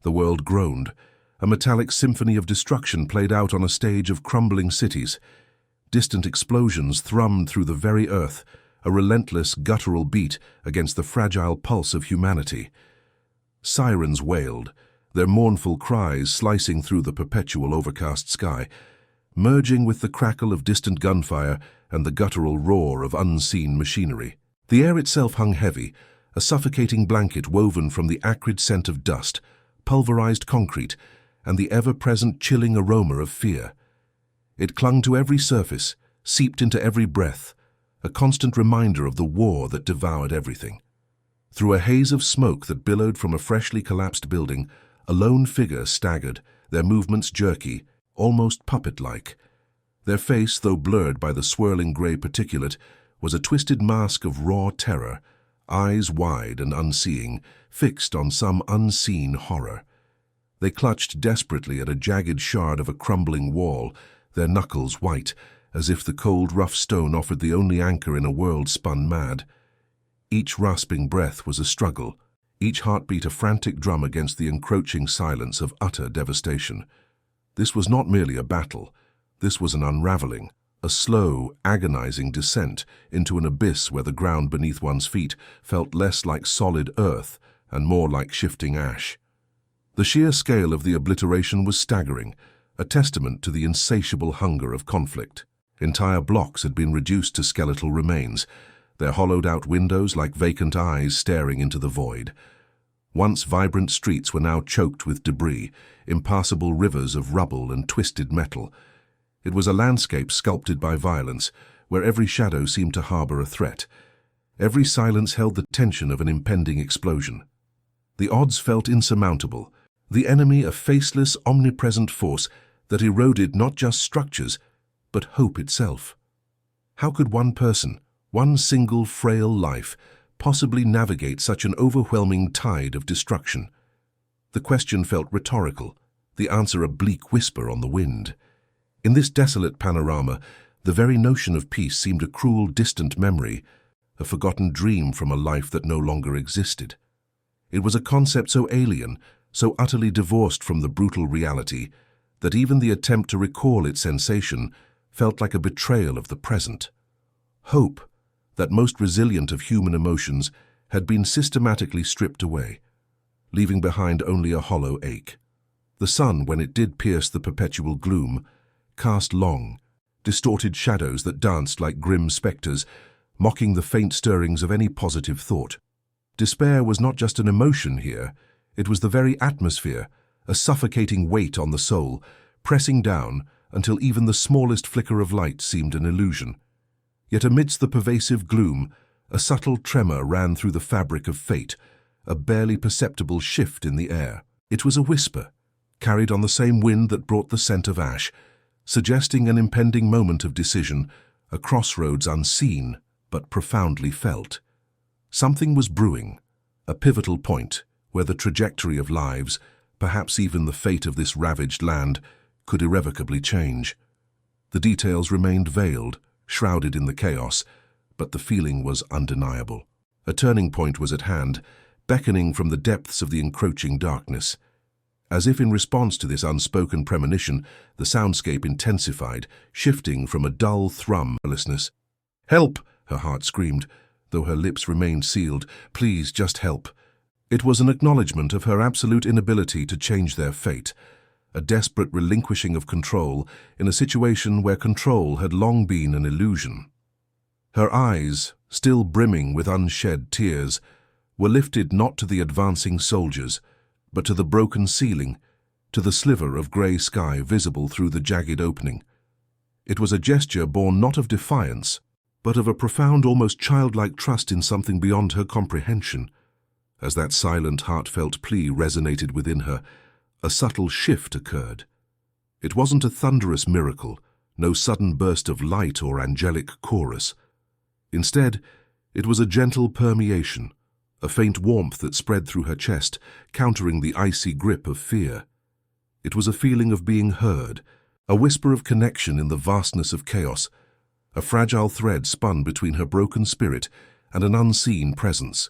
The world groaned. A metallic symphony of destruction played out on a stage of crumbling cities. Distant explosions thrummed through the very earth, a relentless, guttural beat against the fragile pulse of humanity. Sirens wailed, their mournful cries slicing through the perpetual overcast sky, merging with the crackle of distant gunfire and the guttural roar of unseen machinery. The air itself hung heavy, a suffocating blanket woven from the acrid scent of dust, pulverized concrete, and the ever-present chilling aroma of fear. It clung to every surface, seeped into every breath, a constant reminder of the war that devoured everything. Through a haze of smoke that billowed from a freshly collapsed building, a lone figure staggered, their movements jerky, almost puppet-like. Their face, though blurred by the swirling grey particulate, was a twisted mask of raw terror, eyes wide and unseeing, fixed on some unseen horror. They clutched desperately at a jagged shard of a crumbling wall, their knuckles white, as if the cold, rough stone offered the only anchor in a world spun mad. Each rasping breath was a struggle, each heartbeat a frantic drum against the encroaching silence of utter devastation. This was not merely a battle. This was an unraveling, a slow, agonizing descent into an abyss where the ground beneath one's feet felt less like solid earth and more like shifting ash. The sheer scale of the obliteration was staggering, a testament to the insatiable hunger of conflict. Entire blocks had been reduced to skeletal remains, their hollowed-out windows like vacant eyes staring into the void. Once vibrant streets were now choked with debris, impassable rivers of rubble and twisted metal. It was a landscape sculpted by violence, where every shadow seemed to harbor a threat. Every silence held the tension of an impending explosion. The odds felt insurmountable, the enemy a faceless, omnipresent force that eroded not just structures, but hope itself. How could one person, one single frail life, possibly navigate such an overwhelming tide of destruction? The question felt rhetorical, the answer a bleak whisper on the wind. In this desolate panorama, the very notion of peace seemed a cruel, distant memory, a forgotten dream from a life that no longer existed. It was a concept so alien, so utterly divorced from the brutal reality, that even the attempt to recall its sensation felt like a betrayal of the present. Hope, that most resilient of human emotions, had been systematically stripped away, leaving behind only a hollow ache. The sun, when it did pierce the perpetual gloom, cast long, distorted shadows that danced like grim spectres, mocking the faint stirrings of any positive thought. Despair was not just an emotion here, it was the very atmosphere, a suffocating weight on the soul, pressing down until even the smallest flicker of light seemed an illusion. Yet amidst the pervasive gloom, a subtle tremor ran through the fabric of fate, a barely perceptible shift in the air. It was a whisper, carried on the same wind that brought the scent of ash, suggesting an impending moment of decision, a crossroads unseen but profoundly felt. Something was brewing, a pivotal point where the trajectory of lives, perhaps even the fate of this ravaged land, could irrevocably change. The details remained veiled, shrouded in the chaos, but the feeling was undeniable. A turning point was at hand, beckoning from the depths of the encroaching darkness. As if in response to this unspoken premonition, the soundscape intensified, shifting from a dull thrum to listeners. "Help!" her heart screamed, though her lips remained sealed. "Please, just help." It was an acknowledgement of her absolute inability to change their fate, a desperate relinquishing of control in a situation where control had long been an illusion. Her eyes, still brimming with unshed tears, were lifted not to the advancing soldiers, but to the broken ceiling, to the sliver of grey sky visible through the jagged opening. It was a gesture born not of defiance, but of a profound, almost childlike trust in something beyond her comprehension. As that silent, heartfelt plea resonated within her, a subtle shift occurred. It wasn't a thunderous miracle, no sudden burst of light or angelic chorus. Instead, it was a gentle permeation, a faint warmth that spread through her chest, countering the icy grip of fear. It was a feeling of being heard, a whisper of connection in the vastness of chaos, a fragile thread spun between her broken spirit and an unseen presence.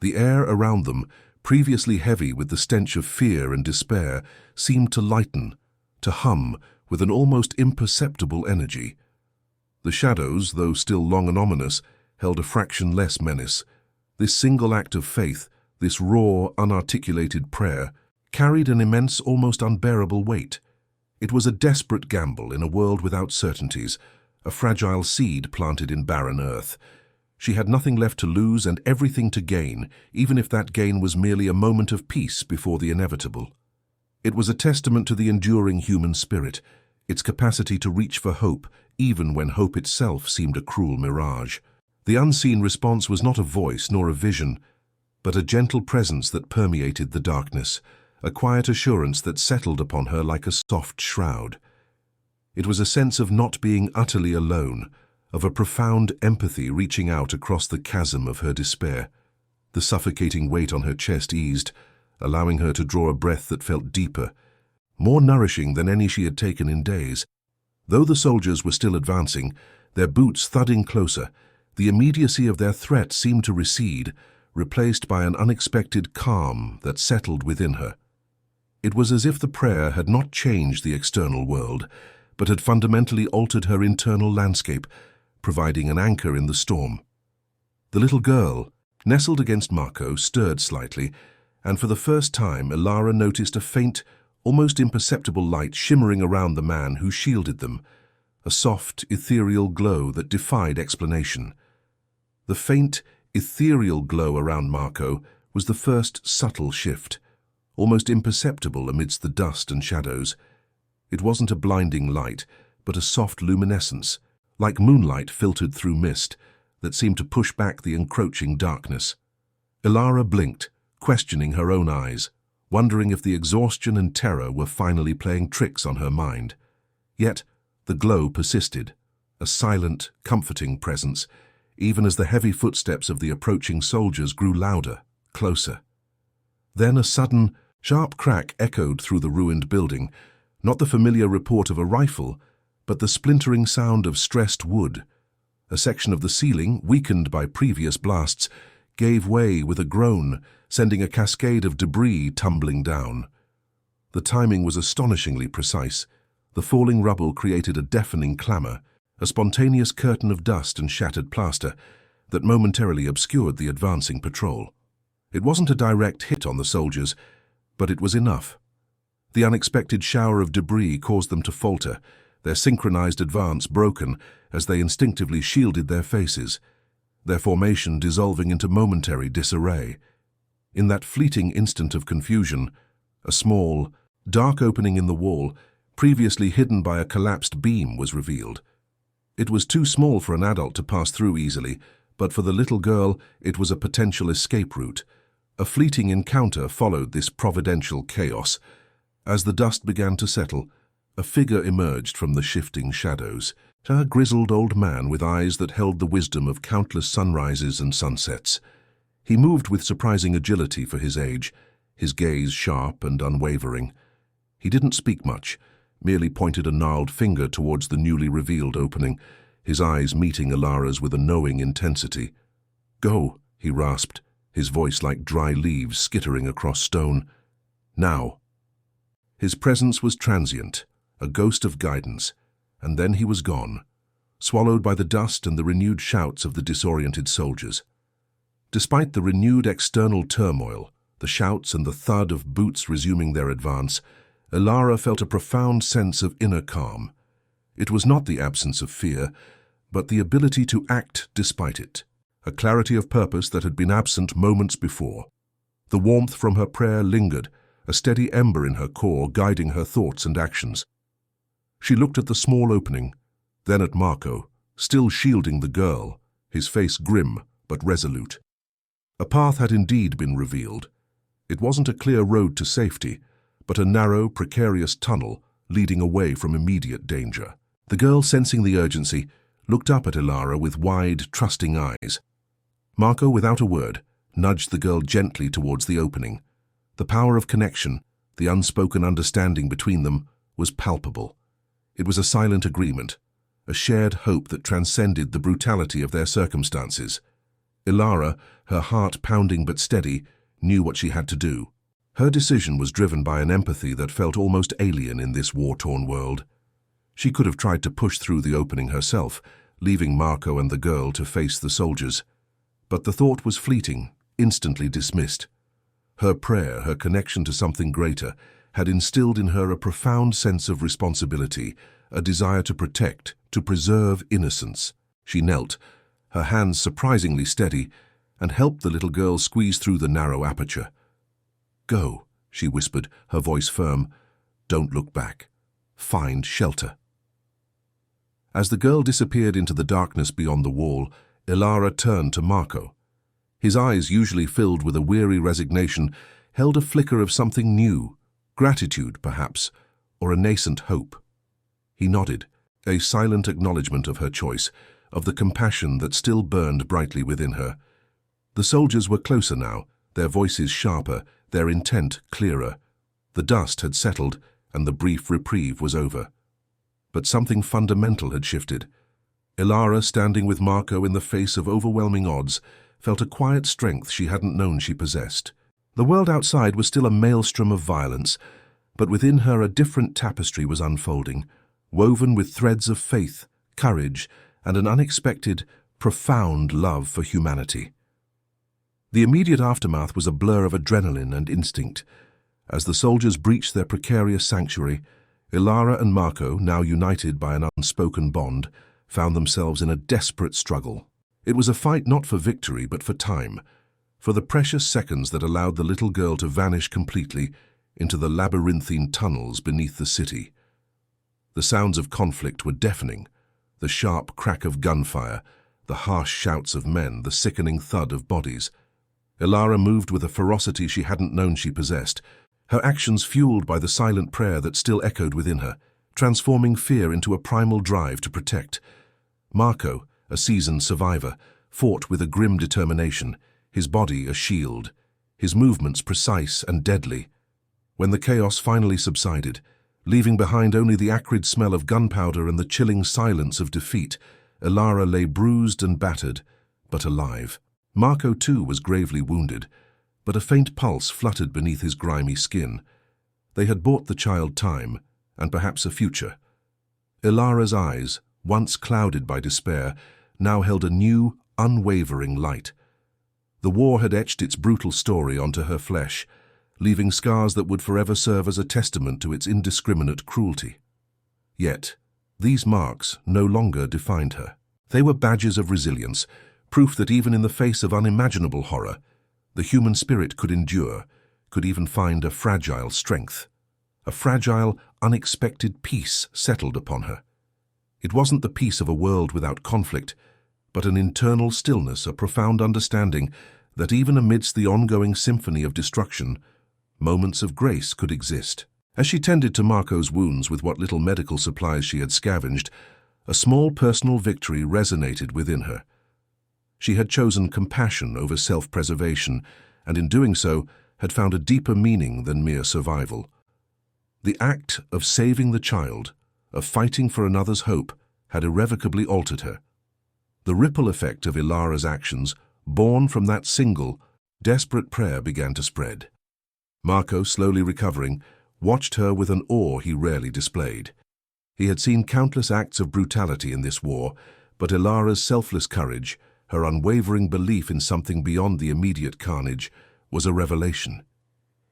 The air around them, previously heavy with the stench of fear and despair, seemed to lighten, to hum with an almost imperceptible energy. The shadows, though still long and ominous, held a fraction less menace. This single act of faith, this raw, unarticulated prayer, carried an immense, almost unbearable weight. It was a desperate gamble in a world without certainties, a fragile seed planted in barren earth. She had nothing left to lose and everything to gain, even if that gain was merely a moment of peace before the inevitable. It was a testament to the enduring human spirit, its capacity to reach for hope, even when hope itself seemed a cruel mirage. The unseen response was not a voice nor a vision, but a gentle presence that permeated the darkness, a quiet assurance that settled upon her like a soft shroud. It was a sense of not being utterly alone, of a profound empathy reaching out across the chasm of her despair. The suffocating weight on her chest eased, allowing her to draw a breath that felt deeper, more nourishing than any she had taken in days. Though the soldiers were still advancing, their boots thudding closer, the immediacy of their threat seemed to recede, replaced by an unexpected calm that settled within her. It was as if the prayer had not changed the external world, but had fundamentally altered her internal landscape, providing an anchor in the storm. The little girl, nestled against Marco, stirred slightly, and for the first time Ilara noticed a faint, almost imperceptible light shimmering around the man who shielded them, a soft, ethereal glow that defied explanation. The faint, ethereal glow around Marco was the first subtle shift, almost imperceptible amidst the dust and shadows. It wasn't a blinding light, but a soft luminescence, like moonlight filtered through mist, that seemed to push back the encroaching darkness. Ilara blinked, questioning her own eyes, wondering if the exhaustion and terror were finally playing tricks on her mind. Yet the glow persisted, a silent, comforting presence, even as the heavy footsteps of the approaching soldiers grew louder, closer. Then a sudden, sharp crack echoed through the ruined building, not the familiar report of a rifle, but the splintering sound of stressed wood. A section of the ceiling, weakened by previous blasts, gave way with a groan, sending a cascade of debris tumbling down. The timing was astonishingly precise. The falling rubble created a deafening clamor, a spontaneous curtain of dust and shattered plaster that momentarily obscured the advancing patrol. It wasn't a direct hit on the soldiers, but it was enough. The unexpected shower of debris caused them to falter, their synchronized advance broken as they instinctively shielded their faces, their formation dissolving into momentary disarray. In that fleeting instant of confusion, a small, dark opening in the wall, previously hidden by a collapsed beam, was revealed. It was too small for an adult to pass through easily, but for the little girl it was a potential escape route. A fleeting encounter followed this providential chaos. As the dust began to settle, a figure emerged from the shifting shadows, a grizzled old man with eyes that held the wisdom of countless sunrises and sunsets. He moved with surprising agility for his age, his gaze sharp and unwavering. He didn't speak much, merely pointed a gnarled finger towards the newly revealed opening, his eyes meeting Ilara's with a knowing intensity. "Go," he rasped, his voice like dry leaves skittering across stone. "Now." His presence was transient, a ghost of guidance, and then he was gone, swallowed by the dust and the renewed shouts of the disoriented soldiers. Despite the renewed external turmoil, the shouts and the thud of boots resuming their advance, Ilara felt a profound sense of inner calm. It was not the absence of fear, but the ability to act despite it, a clarity of purpose that had been absent moments before. The warmth from her prayer lingered, a steady ember in her core guiding her thoughts and actions. She looked at the small opening, then at Marco, still shielding the girl, his face grim but resolute. A path had indeed been revealed. It wasn't a clear road to safety, but a narrow, precarious tunnel leading away from immediate danger. The girl, sensing the urgency, looked up at Ilara with wide, trusting eyes. Marco, without a word, nudged the girl gently towards the opening. The power of connection, the unspoken understanding between them, was palpable. It was a silent agreement, a shared hope that transcended the brutality of their circumstances. Ilara, her heart pounding but steady, knew what she had to do. Her decision was driven by an empathy that felt almost alien in this war-torn world. She could have tried to push through the opening herself, leaving Marco and the girl to face the soldiers. But the thought was fleeting, instantly dismissed. Her prayer, her connection to something greater, had instilled in her a profound sense of responsibility, a desire to protect, to preserve innocence. She knelt, her hands surprisingly steady, and helped the little girl squeeze through the narrow aperture. "Go," she whispered, her voice firm. "Don't look back. Find shelter." As the girl disappeared into the darkness beyond the wall, Ilara turned to Marco. His eyes, usually filled with a weary resignation, held a flicker of something new, gratitude, perhaps, or a nascent hope. He nodded, a silent acknowledgement of her choice, of the compassion that still burned brightly within her. The soldiers were closer now, their voices sharper, their intent clearer. The dust had settled, and the brief reprieve was over. But something fundamental had shifted. Ilara, standing with Marco in the face of overwhelming odds, felt a quiet strength she hadn't known she possessed. The world outside was still a maelstrom of violence, but within her a different tapestry was unfolding, woven with threads of faith, courage, and an unexpected, profound love for humanity. The immediate aftermath was a blur of adrenaline and instinct. As the soldiers breached their precarious sanctuary, Ilara and Marco, now united by an unspoken bond, found themselves in a desperate struggle. It was a fight not for victory but for time, for the precious seconds that allowed the little girl to vanish completely into the labyrinthine tunnels beneath the city. The sounds of conflict were deafening, the sharp crack of gunfire, the harsh shouts of men, the sickening thud of bodies. Ilara moved with a ferocity she hadn't known she possessed, her actions fueled by the silent prayer that still echoed within her, transforming fear into a primal drive to protect. Marco, a seasoned survivor, fought with a grim determination, his body a shield, his movements precise and deadly. When the chaos finally subsided, leaving behind only the acrid smell of gunpowder and the chilling silence of defeat, Ilara lay bruised and battered, but alive. Marco, too, was gravely wounded, but a faint pulse fluttered beneath his grimy skin. They had bought the child time, and perhaps a future. Ilara's eyes, once clouded by despair, now held a new, unwavering light. The war had etched its brutal story onto her flesh, leaving scars that would forever serve as a testament to its indiscriminate cruelty. Yet, these marks no longer defined her. They were badges of resilience, proof that even in the face of unimaginable horror, the human spirit could endure, could even find a fragile strength. A fragile, unexpected peace settled upon her. It wasn't the peace of a world without conflict, but an internal stillness, a profound understanding that even amidst the ongoing symphony of destruction, moments of grace could exist. As she tended to Marco's wounds with what little medical supplies she had scavenged, a small personal victory resonated within her. She had chosen compassion over self-preservation, and in doing so had found a deeper meaning than mere survival. The act of saving the child, of fighting for another's hope, had irrevocably altered her. The ripple effect of Ilara's actions, born from that single, desperate prayer, began to spread. Marco, slowly recovering, watched her with an awe he rarely displayed. He had seen countless acts of brutality in this war, but Ilara's selfless courage, her unwavering belief in something beyond the immediate carnage, was a revelation.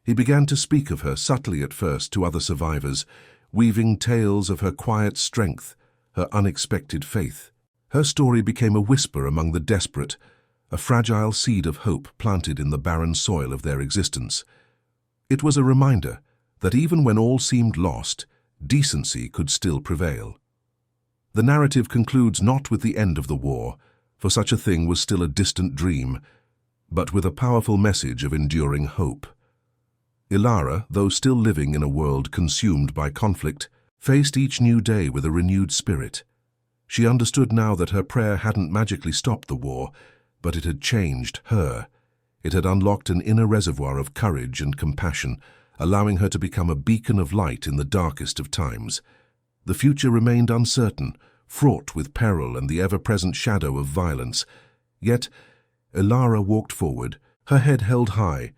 He began to speak of her subtly at first to other survivors, weaving tales of her quiet strength, her unexpected faith. Her story became a whisper among the desperate, a fragile seed of hope planted in the barren soil of their existence. It was a reminder that even when all seemed lost, decency could still prevail. The narrative concludes not with the end of the war, for such a thing was still a distant dream, but with a powerful message of enduring hope. Ilara, though still living in a world consumed by conflict, faced each new day with a renewed spirit. She understood now that her prayer hadn't magically stopped the war, but it had changed her. It had unlocked an inner reservoir of courage and compassion, allowing her to become a beacon of light in the darkest of times. The future remained uncertain, fraught with peril and the ever-present shadow of violence. Yet, Ilara walked forward, her head held high,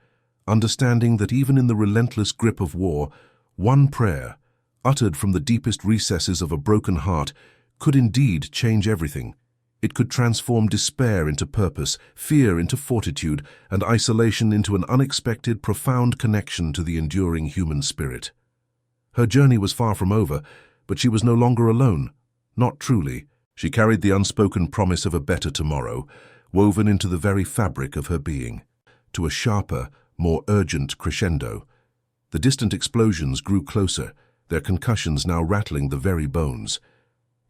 understanding that even in the relentless grip of war, one prayer, uttered from the deepest recesses of a broken heart, could indeed change everything. It could transform despair into purpose, fear into fortitude, and isolation into an unexpected, profound connection to the enduring human spirit. Her journey was far from over, but she was no longer alone. Not truly. She carried the unspoken promise of a better tomorrow, woven into the very fabric of her being. To a sharper, more urgent crescendo. The distant explosions grew closer, their concussions now rattling the very bones.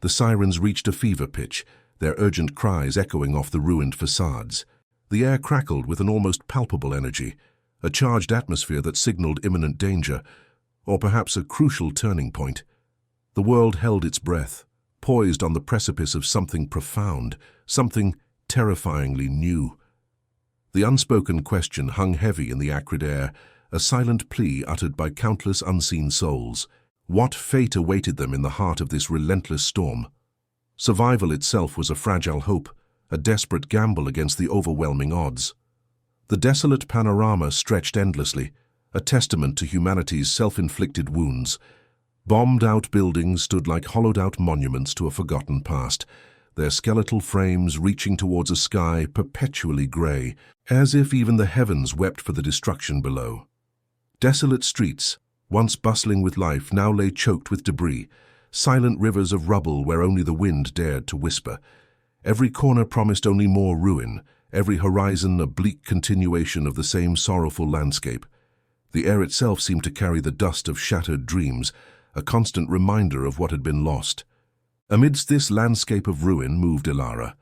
The sirens reached a fever pitch, their urgent cries echoing off the ruined facades. The air crackled with an almost palpable energy, a charged atmosphere that signaled imminent danger, or perhaps a crucial turning point. The world held its breath, poised on the precipice of something profound, something terrifyingly new. The unspoken question hung heavy in the acrid air, a silent plea uttered by countless unseen souls. What fate awaited them in the heart of this relentless storm? Survival itself was a fragile hope, a desperate gamble against the overwhelming odds. The desolate panorama stretched endlessly, a testament to humanity's self-inflicted wounds. Bombed-out buildings stood like hollowed-out monuments to a forgotten past, their skeletal frames reaching towards a sky perpetually grey, as if even the heavens wept for the destruction below. Desolate streets, once bustling with life, now lay choked with debris, silent rivers of rubble where only the wind dared to whisper. Every corner promised only more ruin, every horizon a bleak continuation of the same sorrowful landscape. The air itself seemed to carry the dust of shattered dreams, a constant reminder of what had been lost. Amidst this landscape of ruin moved Ilara,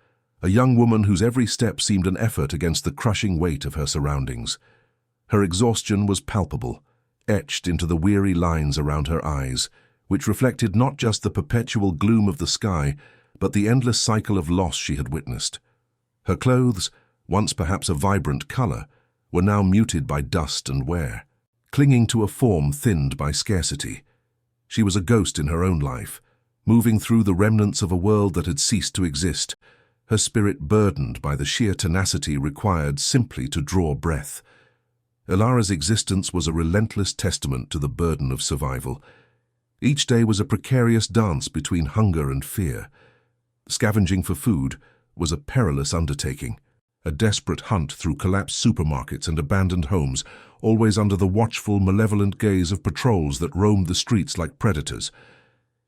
a young woman whose every step seemed an effort against the crushing weight of her surroundings. Her exhaustion was palpable, etched into the weary lines around her eyes, which reflected not just the perpetual gloom of the sky, but the endless cycle of loss she had witnessed. Her clothes, once perhaps a vibrant color, were now muted by dust and wear, clinging to a form thinned by scarcity. She was a ghost in her own life, moving through the remnants of a world that had ceased to exist, her spirit burdened by the sheer tenacity required simply to draw breath. Ilara's existence was a relentless testament to the burden of survival. Each day was a precarious dance between hunger and fear. Scavenging for food was a perilous undertaking, a desperate hunt through collapsed supermarkets and abandoned homes, always under the watchful, malevolent gaze of patrols that roamed the streets like predators.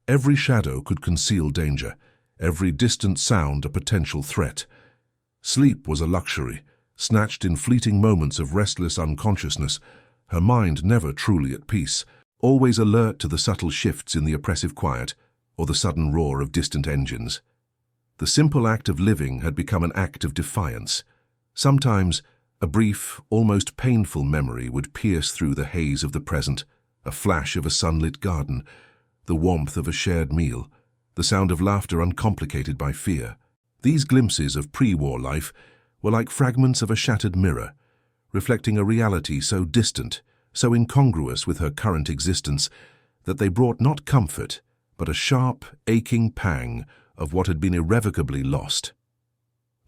Every shadow could conceal danger, every distant sound a potential threat. Sleep was a luxury, snatched in fleeting moments of restless unconsciousness, her mind never truly at peace, always alert to the subtle shifts in the oppressive quiet or the sudden roar of distant engines. The simple act of living had become an act of defiance. Sometimes, a brief, almost painful memory would pierce through the haze of the present, a flash of a sunlit garden, the warmth of a shared meal, the sound of laughter uncomplicated by fear. These glimpses of pre-war life were like fragments of a shattered mirror, reflecting a reality so distant, so incongruous with her current existence, that they brought not comfort, but a sharp, aching pang of what had been irrevocably lost.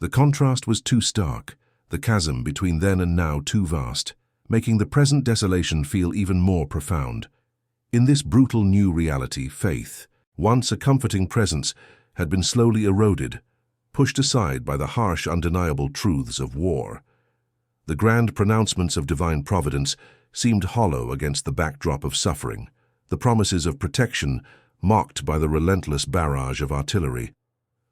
The contrast was too stark, the chasm between then and now too vast, making the present desolation feel even more profound. In this brutal new reality, faith, once a comforting presence, had been slowly eroded, pushed aside by the harsh, undeniable truths of war. The grand pronouncements of divine providence seemed hollow against the backdrop of suffering, the promises of protection mocked by the relentless barrage of artillery.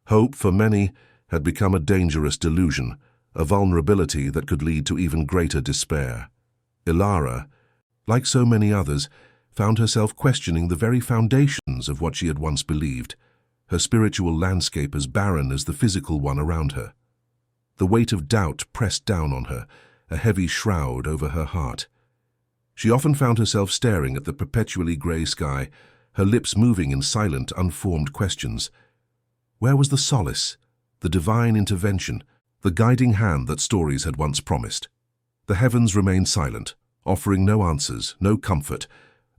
Hope, for many, had become a dangerous delusion, a vulnerability that could lead to even greater despair. Ilara, like so many others, found herself questioning the very foundations of what she had once believed, her spiritual landscape as barren as the physical one around her. The weight of doubt pressed down on her, a heavy shroud over her heart. She often found herself staring at the perpetually grey sky, her lips moving in silent, unformed questions. Where was the solace, the divine intervention, the guiding hand that stories had once promised? The heavens remained silent, offering no answers, no comfort,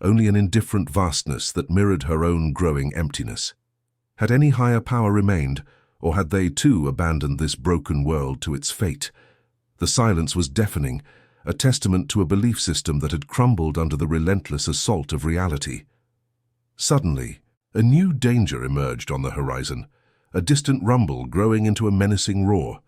only an indifferent vastness that mirrored her own growing emptiness. Had any higher power remained, or had they too abandoned this broken world to its fate? The silence was deafening, a testament to a belief system that had crumbled under the relentless assault of reality. Suddenly, a new danger emerged on the horizon, a distant rumble growing into a menacing roar.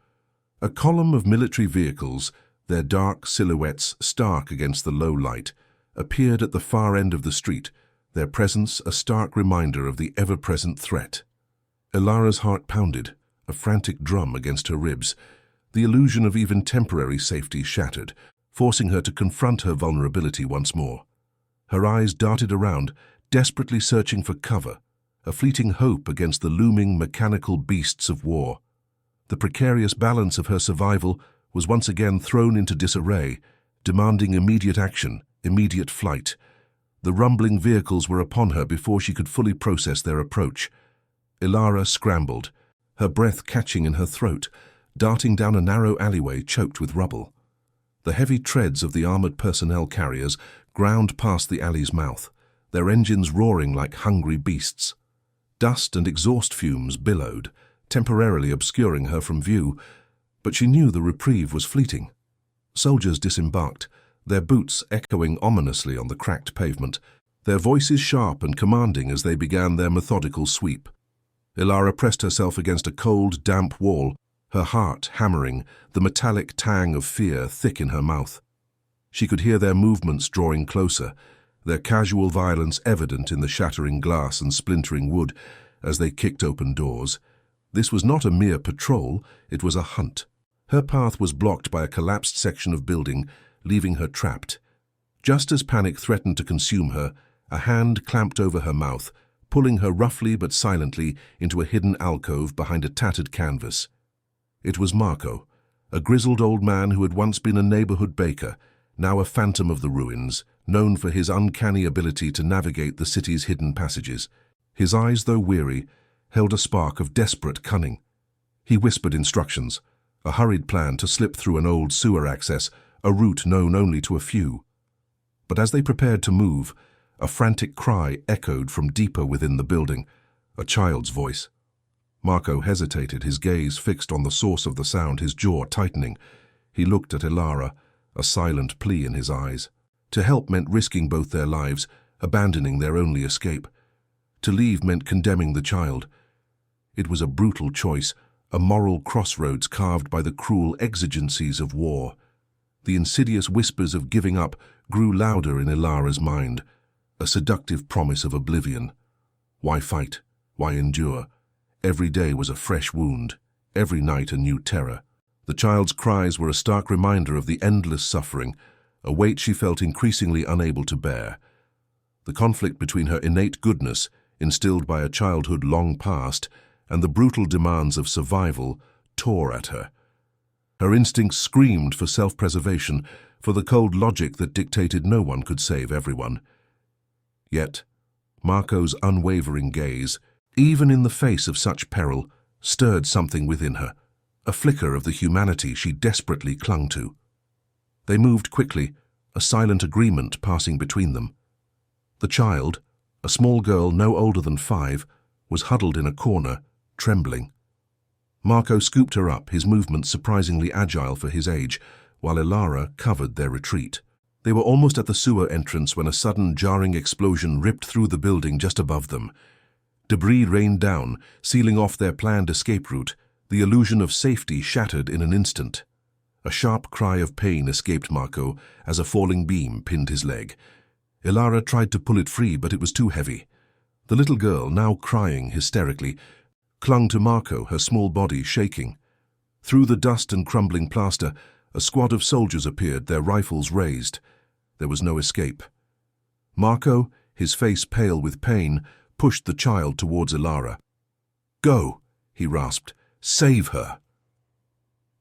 A column of military vehicles, their dark silhouettes stark against the low light, appeared at the far end of the street, their presence a stark reminder of the ever-present threat. Ilara's heart pounded, a frantic drum against her ribs. The illusion of even temporary safety shattered, forcing her to confront her vulnerability once more. Her eyes darted around, desperately searching for cover, a fleeting hope against the looming mechanical beasts of war. The precarious balance of her survival was once again thrown into disarray, demanding immediate action, immediate flight. The rumbling vehicles were upon her before she could fully process their approach. Ilara scrambled, her breath catching in her throat, darting down a narrow alleyway choked with rubble. The heavy treads of the armored personnel carriers ground past the alley's mouth, their engines roaring like hungry beasts. Dust and exhaust fumes billowed, temporarily obscuring her from view, but she knew the reprieve was fleeting. Soldiers disembarked, their boots echoing ominously on the cracked pavement, their voices sharp and commanding as they began their methodical sweep. Ilara pressed herself against a cold, damp wall, her heart hammering, the metallic tang of fear thick in her mouth. She could hear their movements drawing closer, their casual violence evident in the shattering glass and splintering wood as they kicked open doors. This was not a mere patrol, it was a hunt. Her path was blocked by a collapsed section of building, leaving her trapped. Just as panic threatened to consume her, a hand clamped over her mouth, pulling her roughly but silently into a hidden alcove behind a tattered canvas. It was Marco, a grizzled old man who had once been a neighborhood baker, now a phantom of the ruins, known for his uncanny ability to navigate the city's hidden passages. His eyes, though weary, held a spark of desperate cunning. He whispered instructions, a hurried plan to slip through an old sewer access, a route known only to a few. But as they prepared to move, a frantic cry echoed from deeper within the building, a child's voice. Marco hesitated, his gaze fixed on the source of the sound, his jaw tightening. He looked at Ilara, a silent plea in his eyes. To help meant risking both their lives, abandoning their only escape. To leave meant condemning the child. It was a brutal choice, a moral crossroads carved by the cruel exigencies of war. The insidious whispers of giving up grew louder in Ilara's mind, a seductive promise of oblivion. Why fight? Why endure? Every day was a fresh wound, every night a new terror. The child's cries were a stark reminder of the endless suffering, a weight she felt increasingly unable to bear. The conflict between her innate goodness, instilled by a childhood long past, and the brutal demands of survival tore at her. Her instincts screamed for self-preservation, for the cold logic that dictated no one could save everyone. Yet, Marco's unwavering gaze, even in the face of such peril, stirred something within her, a flicker of the humanity she desperately clung to. They moved quickly, a silent agreement passing between them. The child, a small girl no older than 5, was huddled in a corner, trembling. Marco scooped her up, his movements surprisingly agile for his age, while Ilara covered their retreat. They were almost at the sewer entrance when a sudden jarring explosion ripped through the building just above them. Debris rained down, sealing off their planned escape route. The illusion of safety shattered in an instant. A sharp cry of pain escaped Marco as a falling beam pinned his leg. Ilara tried to pull it free, but it was too heavy. The little girl, now crying hysterically, clung to Marco, her small body shaking. Through the dust and crumbling plaster, a squad of soldiers appeared, their rifles raised. There was no escape. Marco, his face pale with pain, pushed the child towards Ilara. "Go," he rasped. "Save her."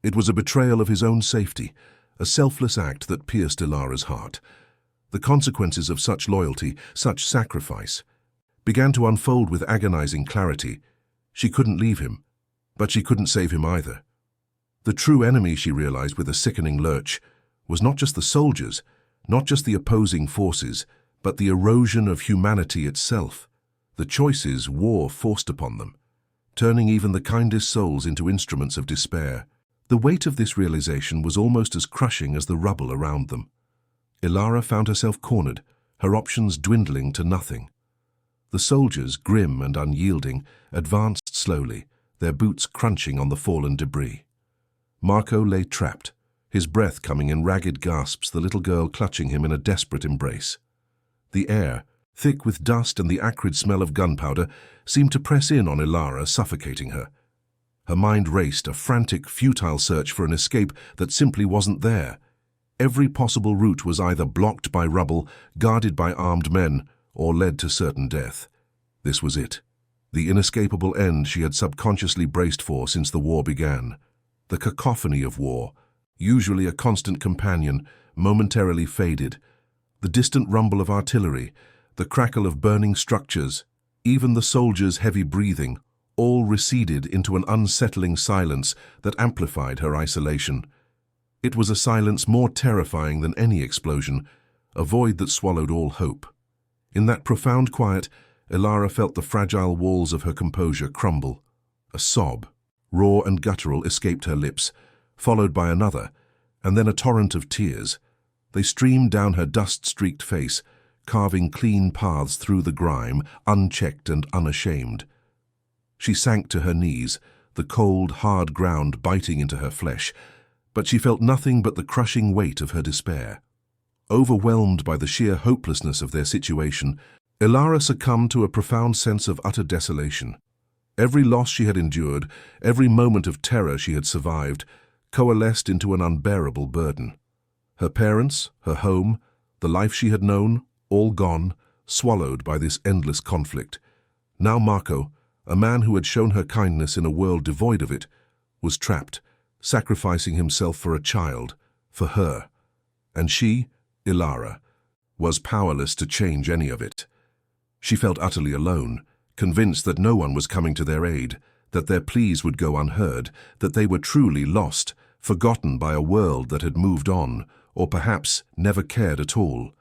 It was a betrayal of his own safety, a selfless act that pierced Ilara's heart. The consequences of such loyalty, such sacrifice, began to unfold with agonizing clarity. She couldn't leave him, but she couldn't save him either. The true enemy, she realized with a sickening lurch, was not just the soldiers, not just the opposing forces, but the erosion of humanity itself, the choices war forced upon them, turning even the kindest souls into instruments of despair. The weight of this realization was almost as crushing as the rubble around them. Ilara found herself cornered, her options dwindling to nothing. The soldiers, grim and unyielding, advanced slowly, their boots crunching on the fallen debris. Marco lay trapped, his breath coming in ragged gasps, the little girl clutching him in a desperate embrace. The air, thick with dust and the acrid smell of gunpowder, seemed to press in on Ilara, suffocating her. Her mind raced, a frantic, futile search for an escape that simply wasn't there. Every possible route was either blocked by rubble, guarded by armed men, or led to certain death. This was it, the inescapable end she had subconsciously braced for since the war began. The cacophony of war, usually a constant companion, momentarily faded. The distant rumble of artillery, the crackle of burning structures, even the soldiers' heavy breathing, all receded into an unsettling silence that amplified her isolation. It was a silence more terrifying than any explosion, a void that swallowed all hope. In that profound quiet, Ilara felt the fragile walls of her composure crumble. A sob, raw and guttural, escaped her lips, followed by another, and then a torrent of tears. They streamed down her dust-streaked face, carving clean paths through the grime, unchecked and unashamed. She sank to her knees, the cold, hard ground biting into her flesh, but she felt nothing but the crushing weight of her despair. Overwhelmed by the sheer hopelessness of their situation, Ilara succumbed to a profound sense of utter desolation. Every loss she had endured, every moment of terror she had survived, coalesced into an unbearable burden. Her parents, her home, the life she had known, all gone, swallowed by this endless conflict. Now Marco, a man who had shown her kindness in a world devoid of it, was trapped, sacrificing himself for a child, for her. And she, Ilara, was powerless to change any of it. She felt utterly alone, convinced that no one was coming to their aid, that their pleas would go unheard, that they were truly lost, forgotten by a world that had moved on, or perhaps never cared at all.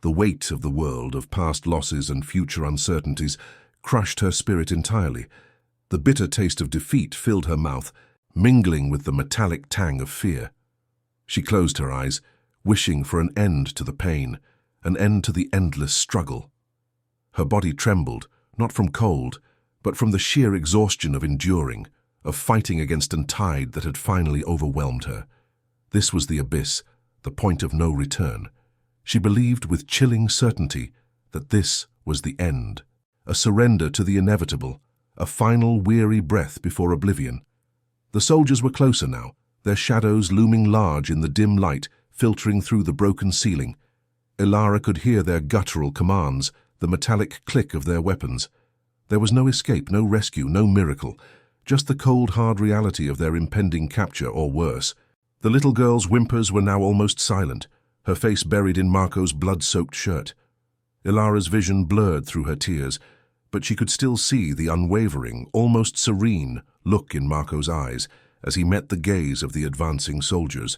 The weight of the world, of past losses and future uncertainties, crushed her spirit entirely. The bitter taste of defeat filled her mouth, mingling with the metallic tang of fear. She closed her eyes, wishing for an end to the pain, an end to the endless struggle. Her body trembled, not from cold, but from the sheer exhaustion of enduring, of fighting against a tide that had finally overwhelmed her. This was the abyss, the point of no return. She believed with chilling certainty that this was the end, a surrender to the inevitable, a final weary breath before oblivion. The soldiers were closer now, their shadows looming large in the dim light filtering through the broken ceiling. Ilara could hear their guttural commands, the metallic click of their weapons. There was no escape, no rescue, no miracle, just the cold, hard reality of their impending capture, or worse. The little girl's whimpers were now almost silent, her face buried in Marco's blood-soaked shirt. Ilara's vision blurred through her tears, but she could still see the unwavering, almost serene look in Marco's eyes as he met the gaze of the advancing soldiers.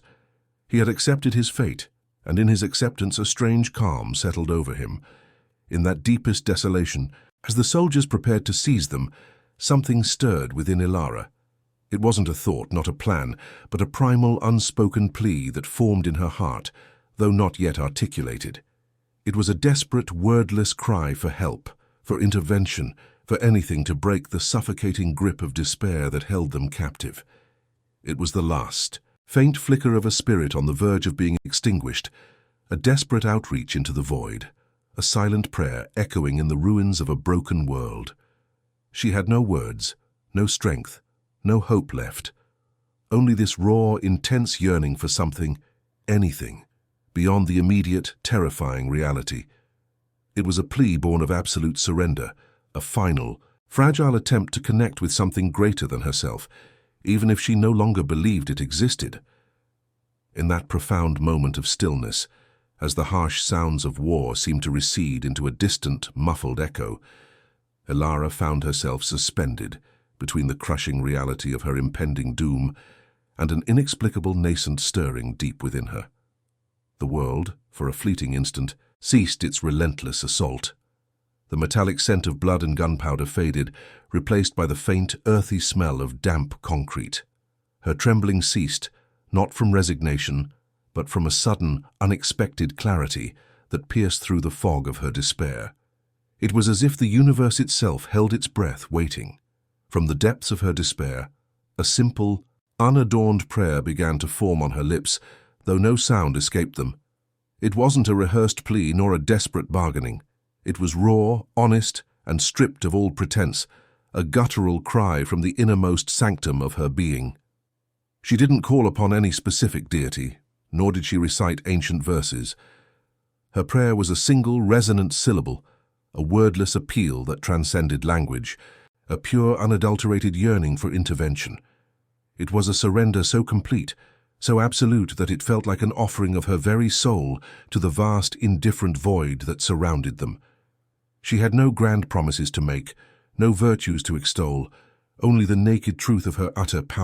He had accepted his fate, and in his acceptance a strange calm settled over him. In that deepest desolation, as the soldiers prepared to seize them, something stirred within Ilara. It wasn't a thought, not a plan, but a primal, unspoken plea that formed in her heart, though not yet articulated. It was a desperate, wordless cry for help, for intervention, for anything to break the suffocating grip of despair that held them captive. It was the last, faint flicker of a spirit on the verge of being extinguished, a desperate outreach into the void, a silent prayer echoing in the ruins of a broken world. She had no words, no strength, no hope left. Only this raw, intense yearning for something, anything, beyond the immediate, terrifying reality. It was a plea born of absolute surrender, a final, fragile attempt to connect with something greater than herself, even if she no longer believed it existed. In that profound moment of stillness, as the harsh sounds of war seemed to recede into a distant, muffled echo, Ilara found herself suspended between the crushing reality of her impending doom and an inexplicable nascent stirring deep within her. The world, for a fleeting instant, ceased its relentless assault. The metallic scent of blood and gunpowder faded, replaced by the faint, earthy smell of damp concrete. Her trembling ceased, not from resignation, but from a sudden, unexpected clarity that pierced through the fog of her despair. It was as if the universe itself held its breath, waiting. From the depths of her despair, a simple, unadorned prayer began to form on her lips, though no sound escaped them. It wasn't a rehearsed plea nor a desperate bargaining. It was raw, honest, and stripped of all pretense, a guttural cry from the innermost sanctum of her being. She didn't call upon any specific deity, nor did she recite ancient verses. Her prayer was a single resonant syllable, a wordless appeal that transcended language, a pure, unadulterated yearning for intervention. It was a surrender so complete, so absolute that it felt like an offering of her very soul to the vast, indifferent void that surrounded them. She had no grand promises to make, no virtues to extol, only the naked truth of her utter power.